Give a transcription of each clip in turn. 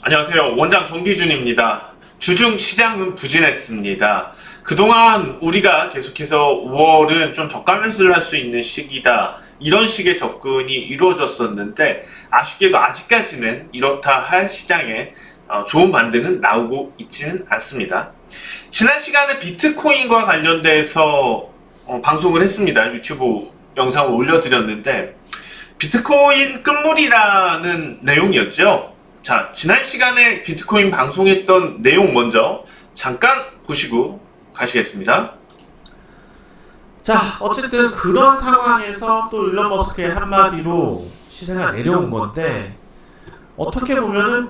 안녕하세요. 원장 정기준입니다. 주중 시장은 부진했습니다. 그동안 우리가 계속해서 5월은 좀 저가 매수를 할 수 있는 시기다, 이런 식의 접근이 이루어졌었는데, 아쉽게도 아직까지는 이렇다 할 시장에 좋은 반등은 나오고 있지는 않습니다. 지난 시간에 비트코인과 관련돼서 방송을 했습니다. 유튜브 영상을 올려드렸는데, 비트코인 끝물이라는 내용이었죠. 자, 지난 시간에 비트코인 방송했던 내용 먼저 잠깐 보시고 가시겠습니다. 자, 어쨌든 그런 상황에서 또 일론 머스크의 한마디로 시세가 내려온 건데, 어떻게 보면은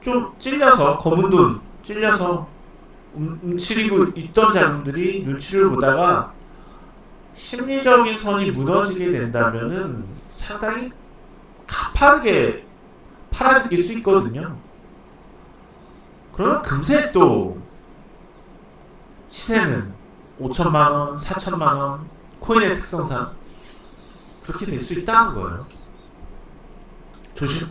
좀 찔려서, 검은 돈 찔려서 움츠리고 있던 자금들이 눈치를 보다가 심리적인 선이 무너지게 된다면은 상당히 가파르게 팔아질 수 있거든요. 그러면 금세 또 시세는 5천만원, 4천만원, 코인의 특성상 그렇게 될 수 있다는 거예요. 조심.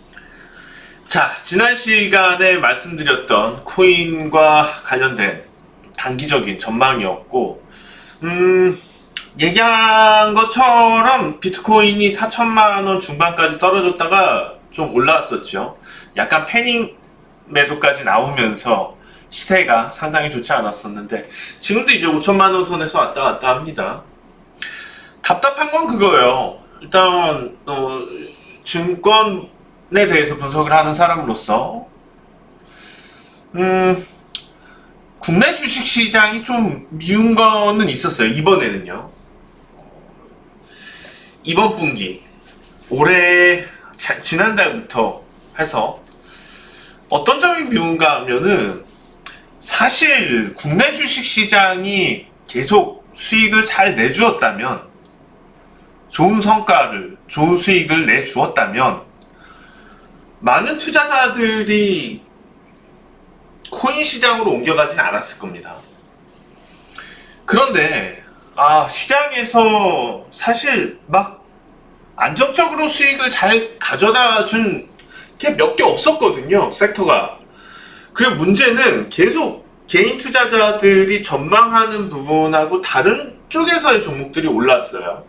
자, 지난 시간에 말씀드렸던 코인과 관련된 단기적인 전망이었고, 얘기한 것처럼 비트코인이 4천만원 중반까지 떨어졌다가 좀 올라왔었죠. 약간 패닉 매도까지 나오면서 시세가 상당히 좋지 않았었는데, 지금도 이제 5천만원 선에서 왔다 갔다 합니다. 답답한 건 그거예요. 일단 증권에 대해서 분석을 하는 사람으로서 국내 주식시장이 좀 미운 거는 있었어요. 이번에는요. 이번 분기, 올해 지난달부터 해서 어떤 점이 미운가 하면은, 사실 국내 주식시장이 계속 수익을 잘 내주었다면, 좋은 성과를, 좋은 수익을 내주었다면, 많은 투자자들이 코인 시장으로 옮겨가진 않았을 겁니다. 그런데 시장에서 사실 막 안정적으로 수익을 잘 가져다 준 게 몇 개 없었거든요, 섹터가. 그리고 문제는 계속 개인 투자자들이 전망하는 부분하고 다른 쪽에서의 종목들이 올랐어요.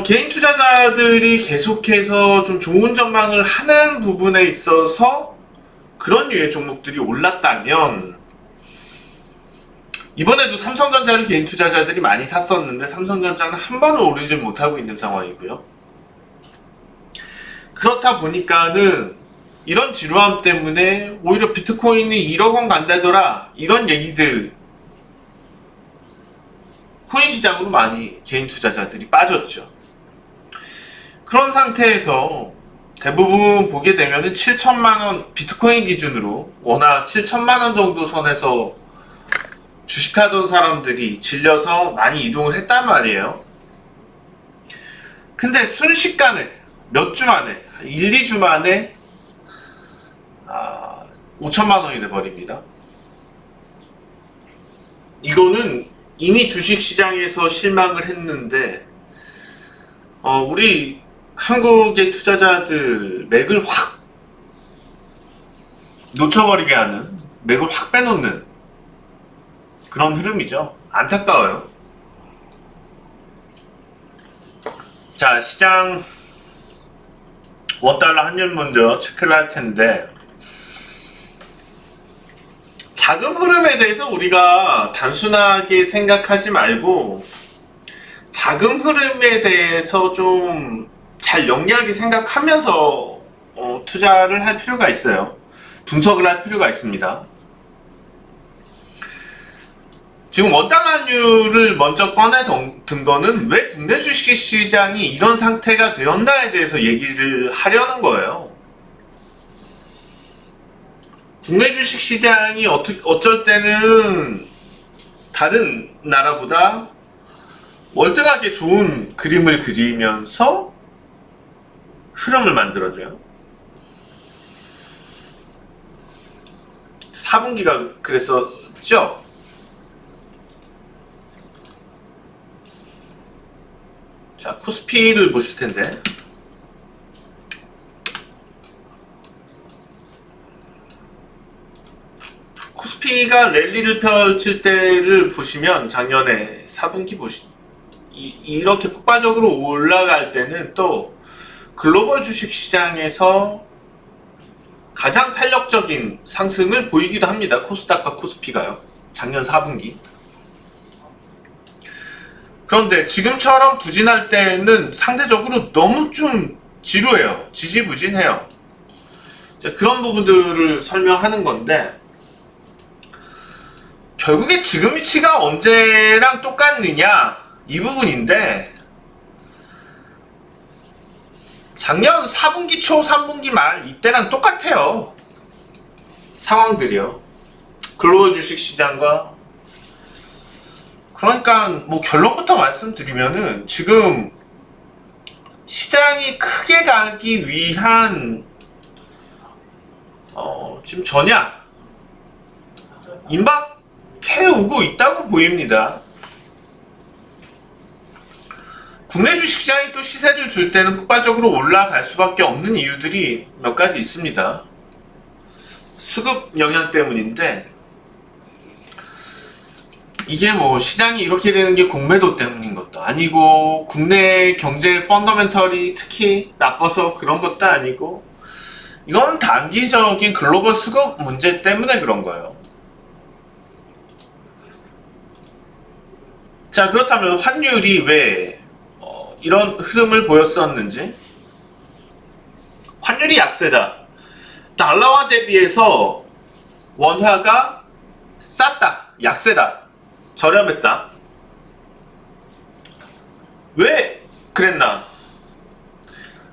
개인 투자자들이 계속해서 좀 좋은 전망을 하는 부분에 있어서 그런 류의 종목들이 올랐다면, 이번에도 삼성전자를 개인 투자자들이 많이 샀었는데 삼성전자는 한 번은 오르지 못하고 있는 상황이고요. 그렇다 보니까는 이런 지루함 때문에 오히려 비트코인이 1억 원 간다더라, 이런 얘기들, 코인 시장으로 많이 개인 투자자들이 빠졌죠. 그런 상태에서 대부분 보게 되면은 7천만원, 비트코인 기준으로 워낙 7천만원 정도 선에서 주식하던 사람들이 질려서 많이 이동을 했단 말이에요. 근데 순식간에, 몇 주 만에, 1, 2주 만에 5천만원이 돼버립니다. 이거는 이미 주식시장에서 실망을 했는데, 우리 한국의 투자자들 맥을 확 놓쳐버리게 하는, 맥을 확 빼놓는 그런 흐름이죠. 안타까워요. 자, 시장 원달러 환율 먼저 체크를 할 텐데, 자금 흐름에 대해서 우리가 단순하게 생각하지 말고 자금 흐름에 대해서 좀 잘 영리하게 생각하면서 투자를 할 필요가 있어요. 분석을 할 필요가 있습니다. 지금 원달러 환율을 먼저 꺼내 든 거는 왜 국내 주식시장이 이런 상태가 되었나에 대해서 얘기를 하려는 거예요. 국내 주식시장이 어쩔 때는 다른 나라보다 월등하게 좋은 그림을 그리면서 흐름을 만들어줘요. 4분기가 그랬었죠? 자, 코스피를 보실 텐데, 코스피가 랠리를 펼칠 때를 보시면 작년에 4분기 이렇게 폭발적으로 올라갈 때는 또 글로벌 주식 시장에서 가장 탄력적인 상승을 보이기도 합니다. 코스닥과 코스피가요. 작년 4분기. 그런데 지금처럼 부진할 때는 상대적으로 너무 좀 지루해요. 지지부진해요. 그런 부분들을 설명하는 건데, 결국에 지금 위치가 언제랑 똑같느냐 이 부분인데, 작년 4분기 초 3분기 말 이때랑 똑같아요. 상황들이요. 글로벌 주식시장과. 그러니까 뭐 결론부터 말씀드리면은 지금 시장이 크게 가기 위한 지금 전야 임박해 오고 있다고 보입니다. 국내 주식시장이 또 시세를 줄 때는 폭발적으로 올라갈 수밖에 없는 이유들이 몇 가지 있습니다. 수급 영향 때문인데, 이게 뭐 시장이 이렇게 되는 게 공매도 때문인 것도 아니고, 국내 경제 펀더멘털이 특히 나빠서 그런 것도 아니고, 이건 단기적인 글로벌 수급 문제 때문에 그런 거예요. 자, 그렇다면 환율이 왜 이런 흐름을 보였었는지. 환율이 약세다. 달러화 대비해서 원화가 쌌다. 약세다. 저렴했다. 왜 그랬나?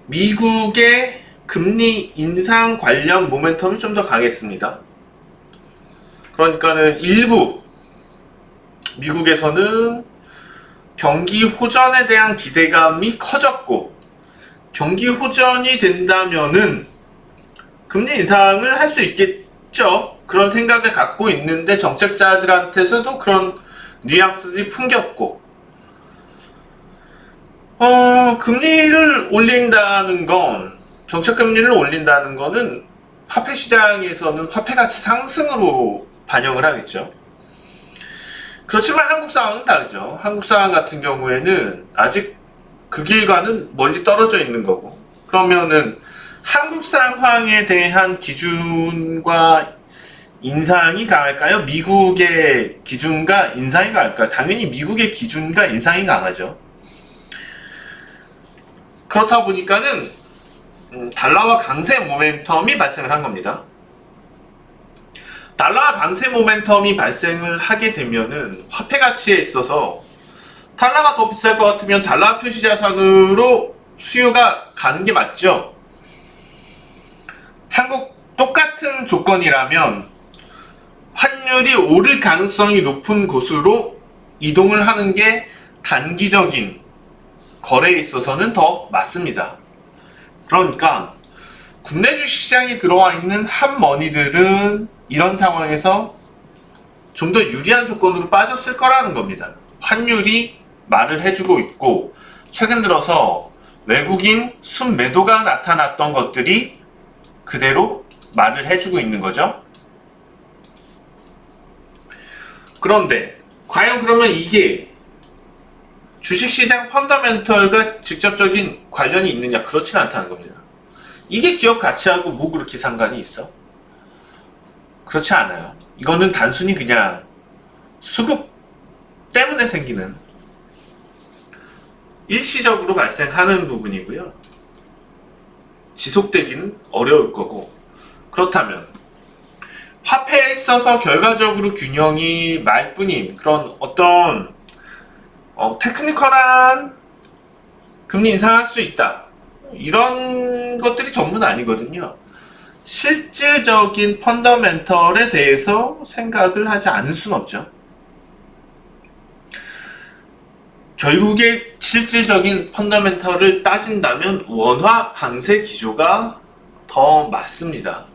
미국의 금리 인상 관련 모멘텀이 좀 더 강했습니다. 그러니까는 일부 미국에서는 경기 호전에 대한 기대감이 커졌고, 경기 호전이 된다면은 금리 인상을 할 수 있겠죠. 그런 생각을 갖고 있는데 정책자들한테서도 그런 뉘앙스들이 풍겼고, 금리를 올린다는 건, 정책 금리를 올린다는 거는 화폐 시장에서는 화폐 가치 상승으로 반영을 하겠죠. 그렇지만 한국 상황은 다르죠. 한국 상황 같은 경우에는 아직 그 길과는 멀리 떨어져 있는 거고, 그러면은 한국 상황에 대한 기준과 인상이 강할까요? 미국의 기준과 인상이 강할까요? 당연히 미국의 기준과 인상이 강하죠. 그렇다 보니까는 달러와 강세 모멘텀이 발생을 한 겁니다. 달러와 강세 모멘텀이 발생을 하게 되면은 화폐 가치에 있어서 달러가 더 비쌀 것 같으면 달러 표시 자산으로 수요가 가는 게 맞죠. 한국 똑같은 조건이라면 환율이 오를 가능성이 높은 곳으로 이동을 하는 게 단기적인 거래에 있어서는 더 맞습니다. 그러니까 국내 주식시장에 들어와 있는 핫머니들은 이런 상황에서 좀 더 유리한 조건으로 빠졌을 거라는 겁니다. 환율이 말을 해주고 있고, 최근 들어서 외국인 순매도가 나타났던 것들이 그대로 말을 해주고 있는 거죠. 그런데 과연 그러면 이게 주식시장 펀더멘털과 직접적인 관련이 있느냐? 그렇진 않다는 겁니다. 이게 기업 가치하고 뭐 그렇게 상관이 있어? 그렇지 않아요. 이거는 단순히 그냥 수급 때문에 생기는, 일시적으로 발생하는 부분이고요. 지속되기는 어려울 거고, 그렇다면 화폐에 있어서 결과적으로 균형이 말뿐인 그런 어떤 테크니컬한 금리 인상할 수 있다, 이런 것들이 전부는 아니거든요. 실질적인 펀더멘털에 대해서 생각을 하지 않을 수는 없죠. 결국에 실질적인 펀더멘털을 따진다면 원화 강세 기조가 더 맞습니다.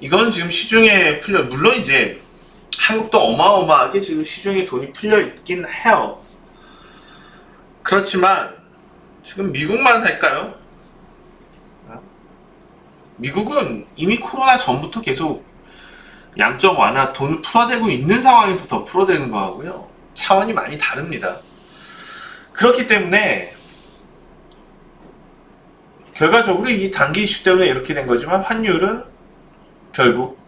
이건 지금 시중에 풀려, 물론 이제 한국도 어마어마하게 지금 시중에 돈이 풀려 있긴 해요. 그렇지만 지금 미국만 할까요? 미국은 이미 코로나 전부터 계속 양적 완화 돈 풀어대고 있는 상황에서 더 풀어대는 거하고요. 차원이 많이 다릅니다. 그렇기 때문에 결과적으로 이 단기 이슈 때문에 이렇게 된 거지만 환율은 결국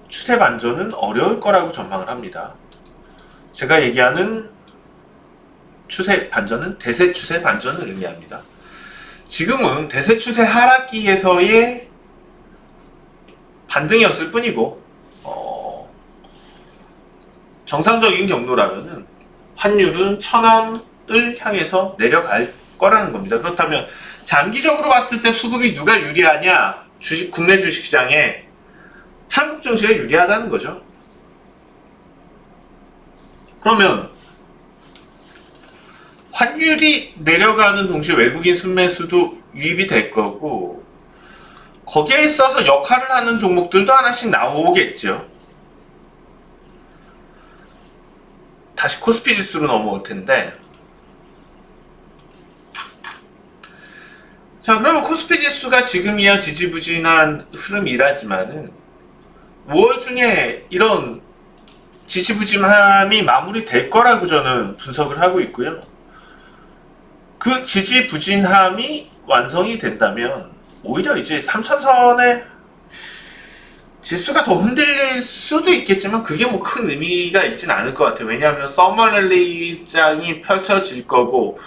추세 반전은 어려울 거라고 전망을 합니다. 제가 얘기하는 추세 반전은 대세 추세 반전을 의미합니다. 지금은 대세 추세 하락기에서의 반등이었을 뿐이고 정상적인 경로라면은 환율은 1,000원을 향해서 내려갈 거라는 겁니다. 그렇다면 장기적으로 봤을 때 수급이 누가 유리하냐? 국내 주식시장에 한국 증시가 유리하다는 거죠. 그러면 환율이 내려가는 동시에 외국인 순매수도 유입이 될 거고 거기에 있어서 역할을 하는 종목들도 하나씩 나오겠죠. 다시 코스피 지수로 넘어올 텐데, 자, 그러면 코스피 지수가 지금이야 지지부진한 흐름이라지만은 5월 중에 이런 지지부진함이 마무리될 거라고 저는 분석을 하고 있고요. 그 지지부진함이 완성이 된다면 오히려 이제 3,000선에 지수가 더 흔들릴 수도 있겠지만 그게 뭐 큰 의미가 있진 않을 것 같아요. 왜냐하면 서머랠리장이 펼쳐질 거고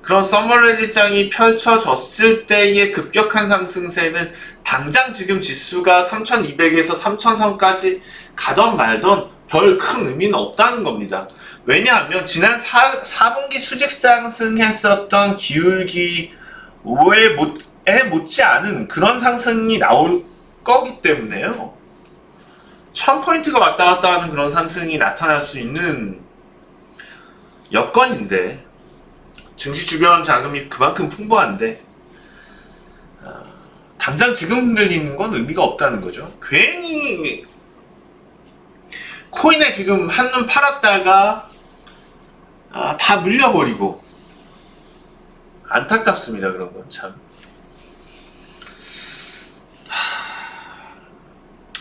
그런 서머랠리장이 펼쳐졌을 때의 급격한 상승세는 당장 지금 지수가 3,200에서 3,000선까지 가던 말던 별 큰 의미는 없다는 겁니다. 왜냐하면 지난 4분기 수직 상승했었던 기울기에 못지않은 그런 상승이 나올 거기 때문에요. 1000포인트가 왔다 갔다 하는 그런 상승이 나타날 수 있는 여건인데 증시 주변 자금이 그만큼 풍부한데 당장 지금 흔들리는 건 의미가 없다는 거죠. 괜히 코인에 지금 한눈 팔았다가 다 물려버리고 안타깝습니다. 그런 건 참.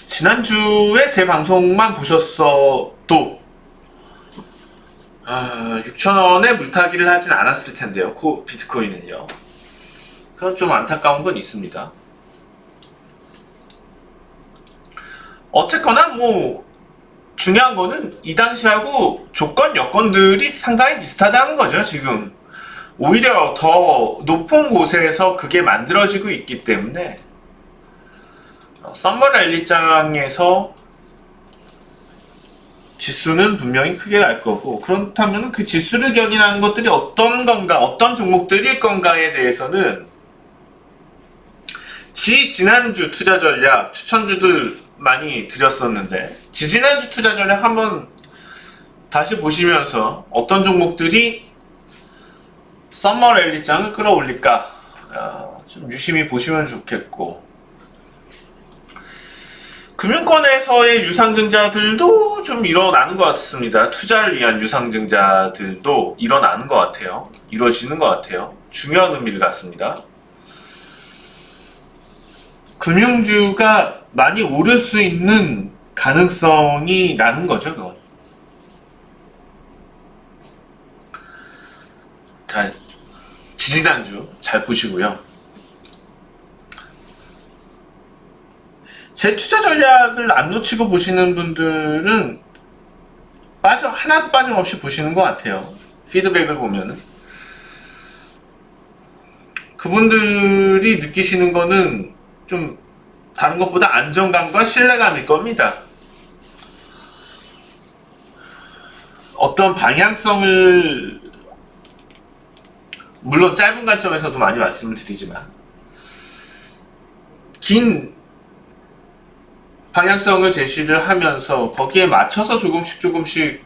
지난주에 제 방송만 보셨어도 6,000원에 물타기를 하진 않았을 텐데요. 비트코인은요. 그럼 좀 안타까운 건 있습니다. 어쨌거나 뭐 중요한 거는 이 당시하고 조건 여건들이 상당히 비슷하다는 거죠. 지금 오히려 더 높은 곳에서 그게 만들어지고 있기 때문에 서머랠리장에서 지수는 분명히 크게 갈 거고 그렇다면 그 지수를 견인하는 것들이 어떤 건가 어떤 종목들일 건가에 대해서는 지난주 투자 전략 추천주들 많이 드렸었는데 지난주 투자 전략 한번 다시 보시면서 어떤 종목들이 서머랠리장을 끌어올릴까 좀 유심히 보시면 좋겠고 금융권에서의 유상증자들도 좀 일어나는 것 같습니다. 투자를 위한 유상증자들도 일어나는 것 같아요. 이루어지는 것 같아요. 중요한 의미를 갖습니다. 금융주가 많이 오를 수 있는 가능성이 나는 거죠, 그건. 자, 지지난주 잘 보시고요. 제 투자 전략을 안 놓치고 보시는 분들은 하나도 빠짐없이 보시는 것 같아요. 피드백을 보면은. 그분들이 느끼시는 거는 좀 다른 것보다 안정감과 신뢰감일 겁니다. 어떤 방향성을 물론 짧은 관점에서도 많이 말씀을 드리지만 긴 방향성을 제시를 하면서 거기에 맞춰서 조금씩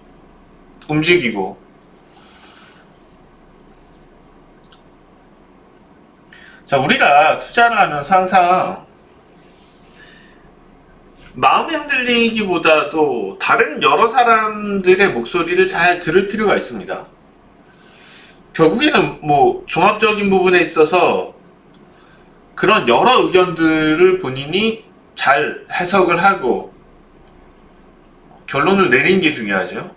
움직이고 자, 우리가 투자를 하면서 항상 마음이 흔들리기보다도 다른 여러 사람들의 목소리를 잘 들을 필요가 있습니다. 결국에는 뭐 종합적인 부분에 있어서 그런 여러 의견들을 본인이 잘 해석을 하고 결론을 내리는 게 중요하죠.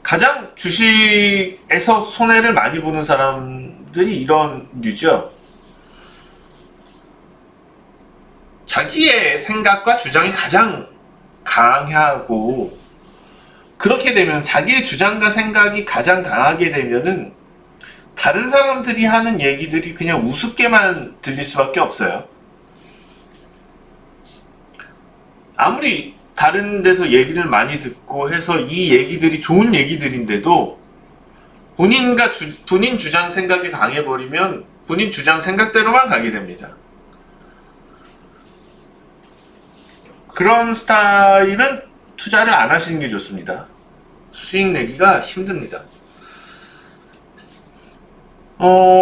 가장 주식에서 손해를 많이 보는 사람들이 이런 류죠. 자기의 생각과 주장이 가장 강하고, 그렇게 되면 자기의 주장과 생각이 가장 강하게 되면은 다른 사람들이 하는 얘기들이 그냥 우습게만 들릴 수밖에 없어요. 아무리 다른 데서 얘기를 많이 듣고 해서 이 얘기들이 좋은 얘기들인데도 본인 주장 생각이 강해버리면 본인 주장 생각대로만 가게 됩니다. 그런 스타일은 투자를 안 하시는 게 좋습니다. 수익 내기가 힘듭니다.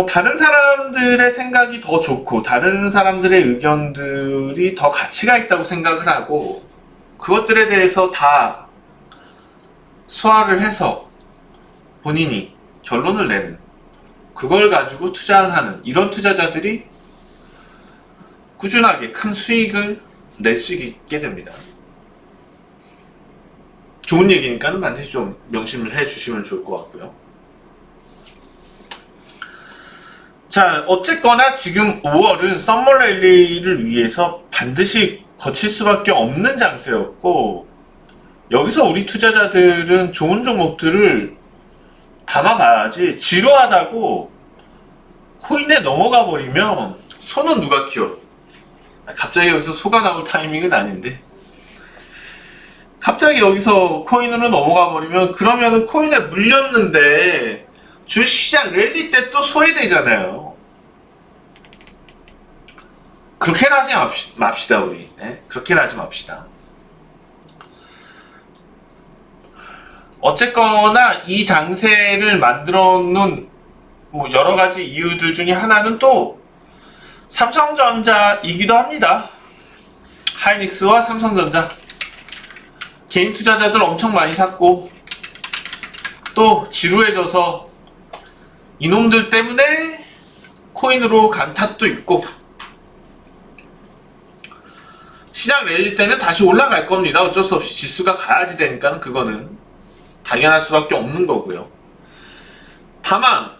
다른 사람들의 생각이 더 좋고 다른 사람들의 의견들이 더 가치가 있다고 생각을 하고, 그것들에 대해서 다 소화를 해서 본인이 결론을 내는, 그걸 가지고 투자하는 이런 투자자들이 꾸준하게 큰 수익을 낼 수 있게 됩니다. 좋은 얘기니까 반드시 좀 명심을 해 주시면 좋을 것 같고요. 자, 어쨌거나 지금 5월은 썸머랠리를 위해서 반드시 거칠 수밖에 없는 장세였고, 여기서 우리 투자자들은 좋은 종목들을 담아가야지, 지루하다고 코인에 넘어가 버리면 손은 누가 키워? 갑자기 여기서 소가 나올 타이밍은 아닌데, 갑자기 여기서 코인으로 넘어가 버리면 그러면은 코인에 물렸는데 주식시장 랠리 때 또 소외되잖아요. 그렇게는 하지 맙시다 우리. 네? 그렇게는 하지 맙시다. 어쨌거나 이 장세를 만들어 놓은 뭐 여러 가지 이유들 중에 하나는 또 삼성전자이기도 합니다. 하이닉스와 삼성전자 개인 투자자들 엄청 많이 샀고, 또 지루해져서 이놈들 때문에 코인으로 간 탓도 있고, 시장 랠리 때는 다시 올라갈 겁니다. 어쩔 수 없이 지수가 가야지 되니까 그거는 당연할 수밖에 없는 거고요. 다만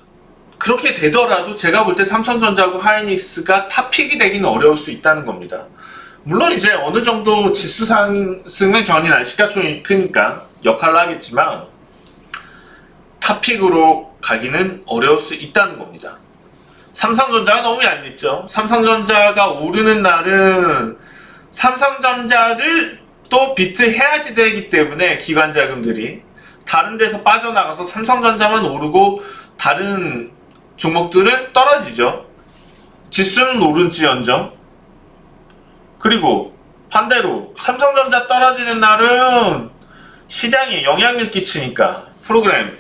그렇게 되더라도 제가 볼 때 삼성전자하고 하이닉스가 탑픽이 되기는 어려울 수 있다는 겁니다. 물론 이제 어느 정도 지수 상승은 견인할 시가총액이 크니까 역할을 하겠지만 탑픽으로 가기는 어려울 수 있다는 겁니다. 삼성전자가 너무 얄밉죠. 삼성전자가 오르는 날은 삼성전자를 또 비트해야지 되기 때문에 기관 자금들이 다른 데서 빠져나가서 삼성전자만 오르고 다른 종목들은 떨어지죠. 지수는 오른지언정. 그리고 반대로 삼성전자 떨어지는 날은 시장에 영향을 끼치니까 프로그램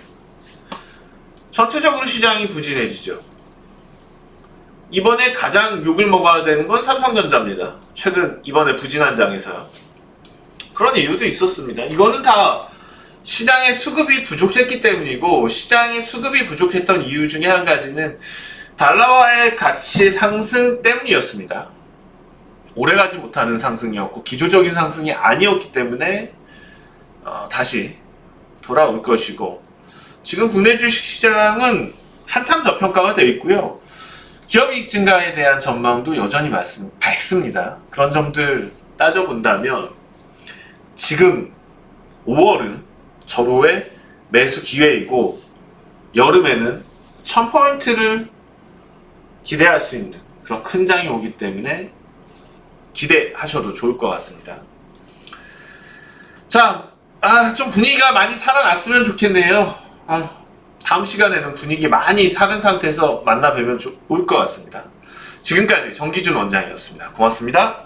전체적으로 시장이 부진해지죠. 이번에 가장 욕을 먹어야 되는 건 삼성전자입니다. 최근 이번에 부진한 장에서요. 그런 이유도 있었습니다. 이거는 다 시장의 수급이 부족했기 때문이고, 시장의 수급이 부족했던 이유 중에 한 가지는 달러화의 가치 상승 때문이었습니다. 오래가지 못하는 상승이었고 기조적인 상승이 아니었기 때문에 다시 돌아올 것이고, 지금 국내 주식시장은 한참 저평가가 되어 있고요. 기업이익 증가에 대한 전망도 여전히 밝습니다. 그런 점들 따져본다면 지금 5월은 절호의 매수 기회이고, 여름에는 1000포인트를 기대할 수 있는 그런 큰 장이 오기 때문에 기대하셔도 좋을 것 같습니다. 자, 좀 분위기가 많이 살아났으면 좋겠네요. 다음 시간에는 분위기 많이 살은 상태에서 만나 뵈면 좋을 것 같습니다. 지금까지 정기준 원장이었습니다. 고맙습니다.